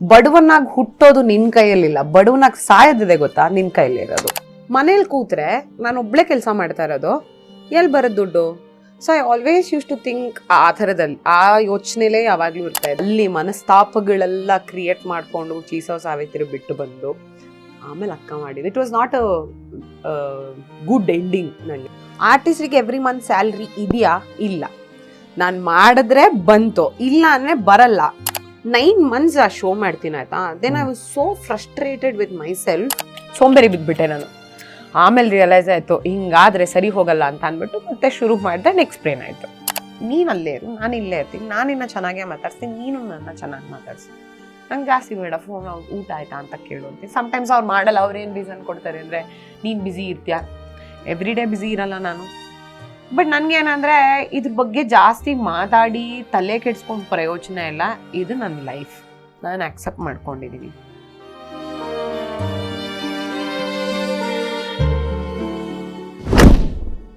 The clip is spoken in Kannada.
ಬಡವನಾಗಿ ಹುಟ್ಟೋದು ನಿನ್ ಕೈಯಲ್ಲಿಲ್ಲ, ಬಡವನಾಗಿ ಸಾಯೋದಿದೆ ಗೊತ್ತಾ, ನಿನ್ ಕೈಯಲ್ಲಿರೋದು. ಮನೇಲಿ ಕೂತ್ರೆ ನಾನು ಒಬ್ಳೆ ಕೆಲಸ ಮಾಡ್ತಾ ಇರೋದು, ಎಲ್ಲಿ ಬರೋದು ದುಡ್ಡು? So I always use to think ಆ ಥರದಲ್ಲಿ, ಆ ಯೋಚನೆಲೇ ಯಾವಾಗಲೂ ಇರ್ತಾ ಇದೆ. ಅಲ್ಲಿ ಮನಸ್ತಾಪಗಳೆಲ್ಲ ಕ್ರಿಯೇಟ್ ಮಾಡಿಕೊಂಡು ಚೀಸೋ ಸಾವಿತ್ರಿ ಬಿಟ್ಟು ಬಂದು ಆಮೇಲೆ ಅಕ್ಕ ಮಾಡಿದ್ದು. It was not a good ending. ನನಗೆ ಆರ್ಟಿಸ್ಟಿಗೆ ಎವ್ರಿ ಮಂತ್ ಸ್ಯಾಲ್ರಿ ಇದೆಯಾ? ಇಲ್ಲ. ನಾನು ಮಾಡಿದ್ರೆ ಬಂತು, ಇಲ್ಲ ಅಂದರೆ ಬರಲ್ಲ. 9 months ಆ ಶೋ ಮಾಡ್ತೀನಿ ಆಯ್ತಾ. Then I was so frustrated with myself. ಸೋಂಬೇರಿ ಬಿದ್ದುಬಿಟ್ಟೆ ನಾನು. ಆಮೇಲೆ ರಿಯಲೈಸ್ ಆಯಿತು ಹಿಂಗಾದರೆ ಸರಿ ಹೋಗಲ್ಲ ಅಂತ ಅಂದ್ಬಿಟ್ಟು ಮತ್ತೆ ಶುರು ಮಾಡಿದೆ. ಎಕ್ಸ್ಪ್ಲೇನ್ ಆಯಿತು, ನೀನು ಅಲ್ಲೇ ಇರು, ನಾನು ಇಲ್ಲೇ ಇರ್ತೀನಿ, ನಾನಿನ್ನ ಚೆನ್ನಾಗೇ ಮಾತಾಡ್ತೀನಿ, ನೀನು ನನ್ನ ಚೆನ್ನಾಗಿ ಮಾತಾಡ್ಸಿ, ನಂಗೆ ಜಾಸ್ತಿ ಬೇಡ ಫೋನ್, ಊಟ ಆಯ್ತಾ ಅಂತ ಕೇಳು ಅಂತೀನಿ. ಸಮ್ಟೈಮ್ಸ್ ಅವ್ರು ಮಾಡಲ್ಲ. ಅವ್ರೇನು ರೀಸನ್ ಕೊಡ್ತಾರೆ ಅಂದರೆ, ನೀನು ಬ್ಯುಸಿ ಇರ್ತೀಯ. ಎವ್ರಿ ಡೇ ಬ್ಯುಸಿ ಇರಲ್ಲ ನಾನು. ಬಟ್ ನನಗೇನಂದರೆ ಇದ್ರ ಬಗ್ಗೆ ಜಾಸ್ತಿ ಮಾತಾಡಿ ತಲೆ ಕೆಡಿಸ್ಕೊಂಡು ಪ್ರಯೋಜನ ಇಲ್ಲ. ಇದು ನನ್ನ ಲೈಫ್, ನಾನು ಆಕ್ಸೆಪ್ಟ್ ಮಾಡ್ಕೊಂಡಿದ್ದೀನಿ.